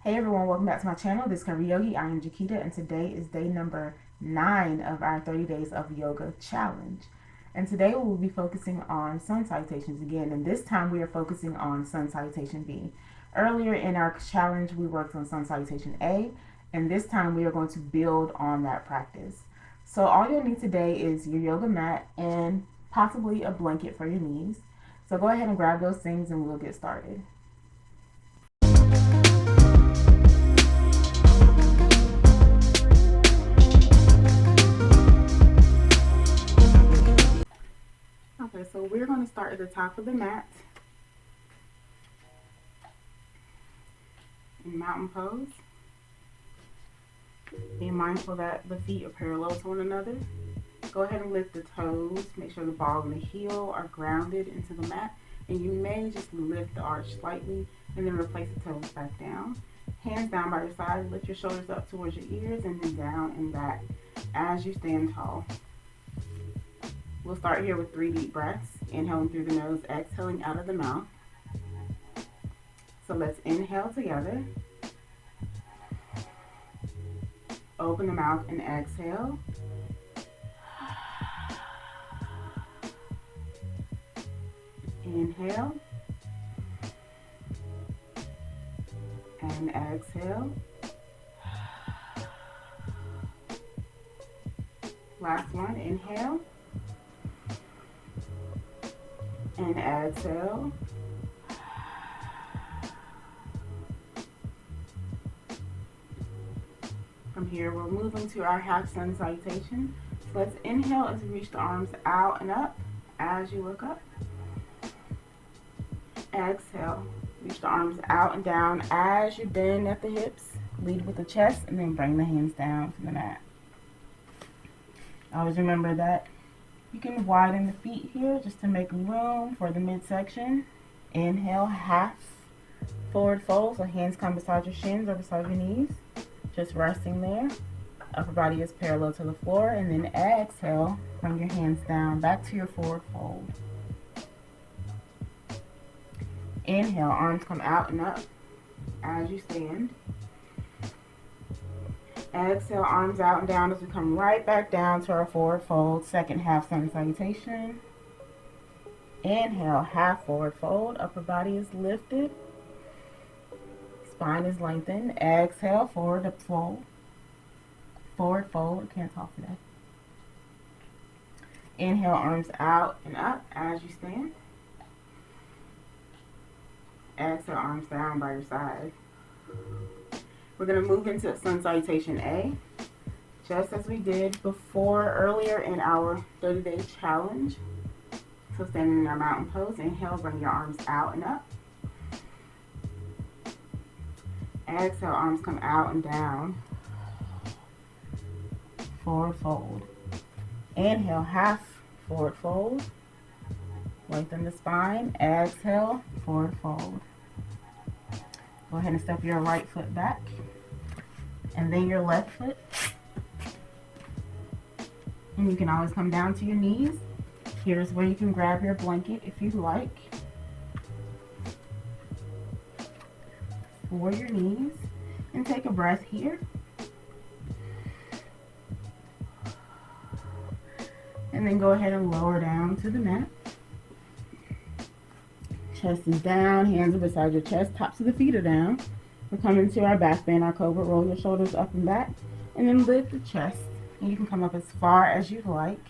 Hey everyone, welcome back to my channel, This Curvi Yogi. I am Jakita, and today is day number 9 of our 30 days of yoga challenge. And today we will be focusing on sun salutations again, and this time we are focusing on Sun Salutation B. Earlier in our challenge we worked on Sun Salutation A, and this time we are going to build on that practice. So all you'll need today is your yoga mat and possibly a blanket for your knees. So go ahead and grab those things and we'll get started. Okay, so we're going to start at the top of the mat in mountain pose. Being mindful that the feet are parallel to one another. Go ahead and lift the toes. Make sure the ball and the heel are grounded into the mat. And you may just lift the arch slightly and then replace the toes back down. Hands down by your side. Lift your shoulders up towards your ears and then down and back as you stand tall. We'll start here with 3 deep breaths. Inhaling through the nose, exhaling out of the mouth. So let's inhale together. Open the mouth and exhale. Inhale. And exhale. Last one, inhale. And exhale. From here, we're moving to our half sun salutation. So let's inhale as we reach the arms out and up as you look up. Exhale, reach the arms out and down as you bend at the hips. Lead with the chest and then bring the hands down to the mat. Always remember that you can widen the feet here just to make room for the midsection. Inhale, half forward fold, so hands come beside your shins or beside your knees. Just resting there. Upper body is parallel to the floor, and then exhale, bring your hands down back to your forward fold. Inhale, arms come out and up as you stand. Exhale, arms out and down as we come right back down to our forward fold, second half sun salutation. Inhale, half forward fold, upper body is lifted. Spine is lengthened. Exhale, forward fold. Forward fold. Can't talk today. Inhale, arms out and up as you stand. Exhale, arms down by your side. We're going to move into Sun Salutation A, just as we did before earlier in our 30-day challenge. So standing in our mountain pose, inhale, bring your arms out and up. Exhale, arms come out and down. Forward fold. Inhale, half forward fold. Lengthen the spine. Exhale, forward fold. Go ahead and step your right foot back. And then your left foot. And you can always come down to your knees. Here's where you can grab your blanket if you'd like. For your knees. And take a breath here. And then go ahead and lower down to the mat. Chest is down, hands are beside your chest, tops of the feet are down. We're coming to our back bend, our cobra. Roll your shoulders up and back, and then lift the chest. And you can come up as far as you'd like.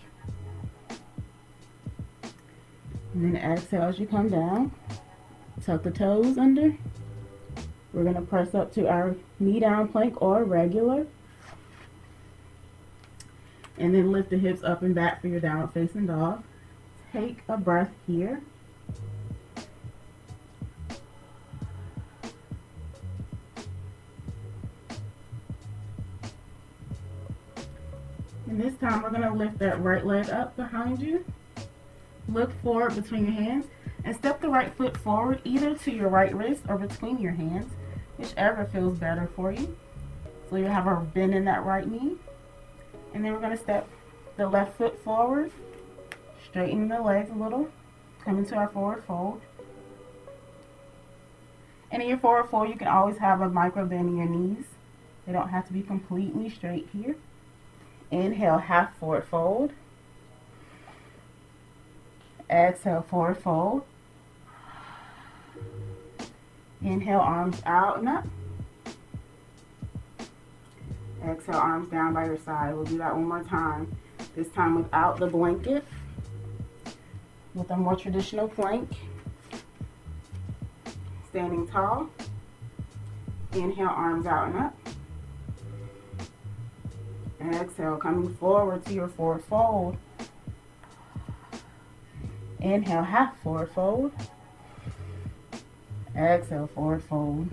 And then exhale as you come down. Tuck the toes under. We're going to press up to our knee down plank or regular. And then lift the hips up and back for your downward facing dog. Take a breath here. And this time we're going to lift that right leg up behind you. Look forward between your hands and step the right foot forward either to your right wrist or between your hands, whichever feels better for you. So you have a bend in that right knee. And then we're going to step the left foot forward, straighten the legs a little, come into our forward fold. And in your forward fold, you can always have a micro bend in your knees. They don't have to be completely straight here. Inhale, half forward fold. Exhale, forward fold. Inhale, arms out and up. Exhale, arms down by your side. We'll do that one more time. This time without the blanket, with a more traditional plank. Standing tall. Inhale, arms out and up. Exhale, coming forward to your forward fold. Inhale, half forward fold. Exhale, forward fold.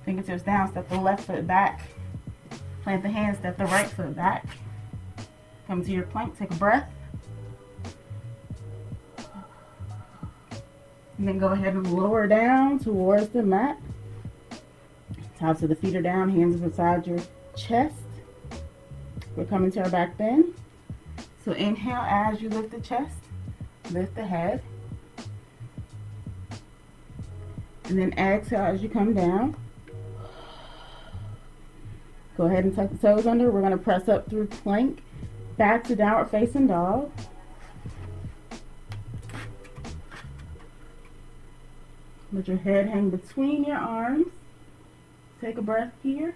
Fingertips down, step the left foot back. Plant the hands, step the right foot back. Come to your plank, take a breath. And then go ahead and lower down towards the mat. Tops of the feet are down, hands beside your chest. We're coming to our back bend. So inhale as you lift the chest, lift the head. And then exhale as you come down. Go ahead and tuck the toes under. We're going to press up through plank, back to downward facing dog. Let your head hang between your arms. Take a breath here.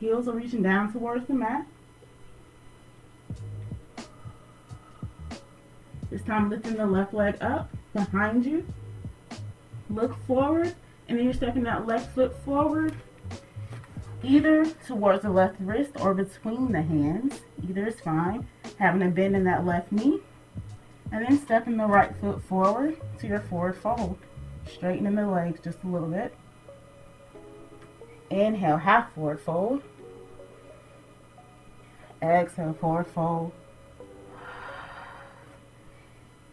Heels are reaching down towards the mat. This time lifting the left leg up behind you. Look forward, and then you're stepping that left foot forward, either towards the left wrist or between the hands. Either is fine. Having a bend in that left knee. And then stepping the right foot forward to your forward fold. Straightening the legs just a little bit. Inhale, half forward fold. Exhale, forward fold.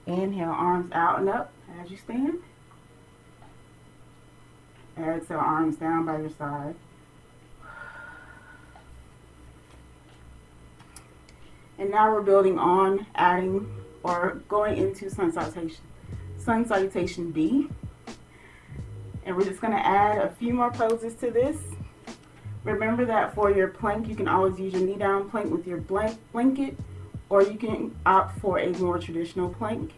Inhale, arms out and up as you stand. Exhale, arms down by your side. And now we're building on, adding, or going into Sun Salutation. Sun Salutation B. And we're just going to add a few more poses to this. Remember that for your plank, you can always use your knee down plank with your blanket, or you can opt for a more traditional plank.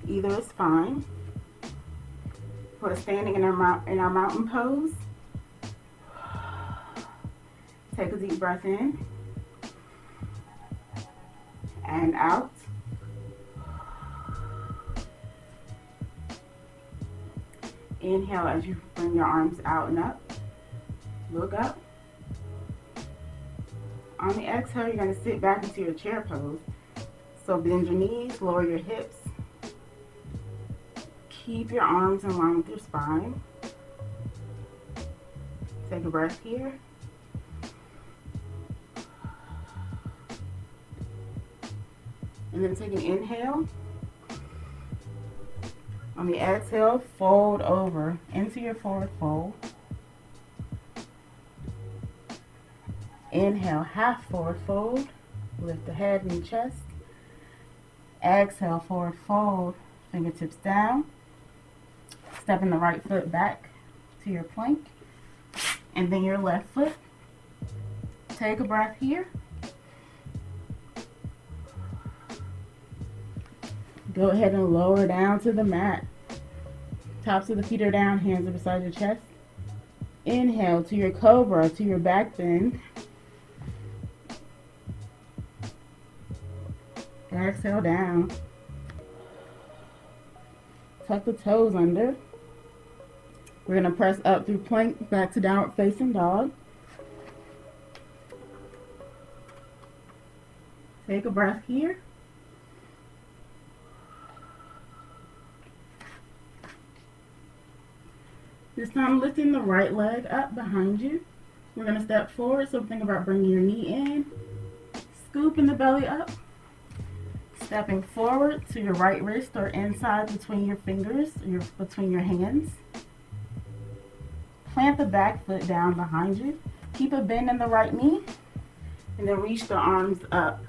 Either is fine. For standing in our mountain pose, take a deep breath in and out. Inhale as you bring your arms out and up. Look up. On the exhale, you're going to sit back into your chair pose. So bend your knees, lower your hips. Keep your arms in line with your spine. Take a breath here. And then take an inhale. On the exhale, fold over into your forward fold. Inhale, half forward fold. Lift the head and chest. Exhale, forward fold. Fingertips down. Stepping the right foot back to your plank. And then your left foot. Take a breath here. Go ahead and lower down to the mat. Tops of the feet are down, hands are beside your chest. Inhale to your cobra, to your back bend. Exhale down. Tuck the toes under. We're going to press up through plank, back to downward facing dog. Take a breath here. This time lifting the right leg up behind you. We're going to step forward, so think about bringing your knee in. Scooping the belly up. Stepping forward to your right wrist or inside between your fingers, between your hands. Plant the back foot down behind you. Keep a bend in the right knee. And then reach the arms up.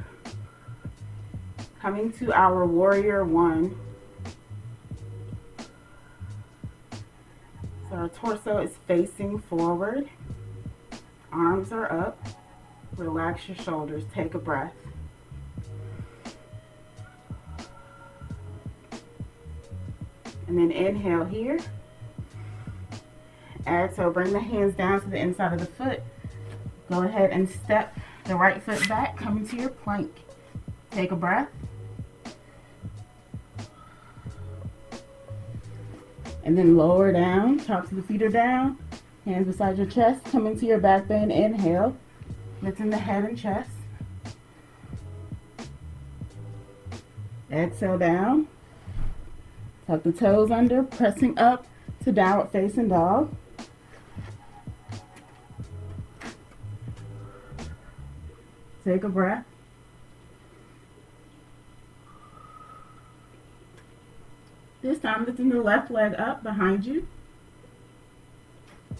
Coming to our warrior one. So our torso is facing forward. Arms are up. Relax your shoulders. Take a breath. And then inhale here. Exhale, bring the hands down to the inside of the foot. Go ahead and step the right foot back, come into your plank. Take a breath. And then lower down, tops of the feet are down. Hands beside your chest, come into your back bend. Inhale, lifting the head and chest. Exhale down. Tuck the toes under, pressing up to downward facing dog. Take a breath. This time, lifting the left leg up behind you.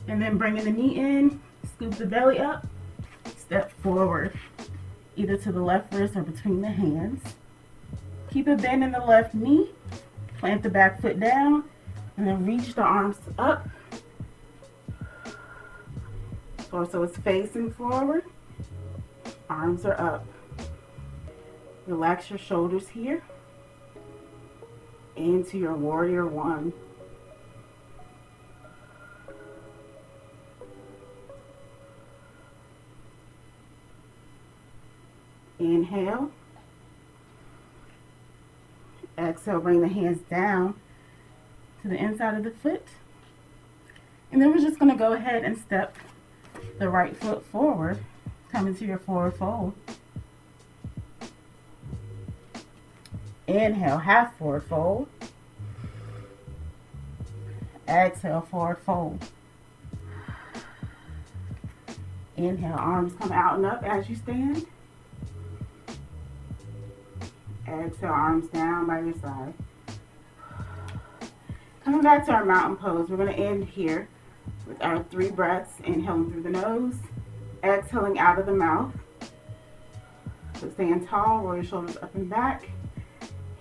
And then bringing the knee in, scoop the belly up, step forward, either to the left wrist or between the hands. Keep a bend in the left knee, plant the back foot down, and then reach the arms up. Torso is facing forward. Arms are up. Relax your shoulders here. Into your warrior one. Inhale. Exhale, bring the hands down to the inside of the foot. And then we're just going to go ahead and step the right foot forward. Come into your forward fold. Inhale, half forward fold. Exhale, forward fold. Inhale, arms come out and up as you stand. Exhale, arms down by your side. Coming back to our mountain pose, we're going to end here with our 3 breaths. Inhaling through the nose, exhaling out of the mouth. So stand tall, roll your shoulders up and back.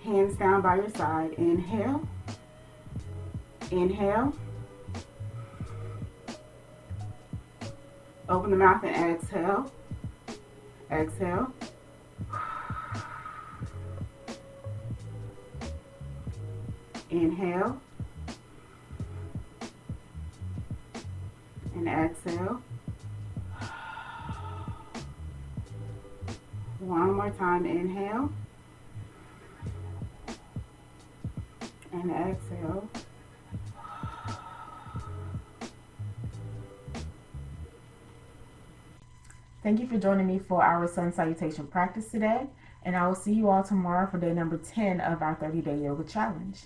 Hands down by your side. Inhale. Inhale. Open the mouth and exhale. Exhale. Inhale. And exhale. One more time. Inhale. And exhale. Thank you for joining me for our Sun Salutation practice today, and I will see you all tomorrow for day number 10 of our 30-day yoga challenge.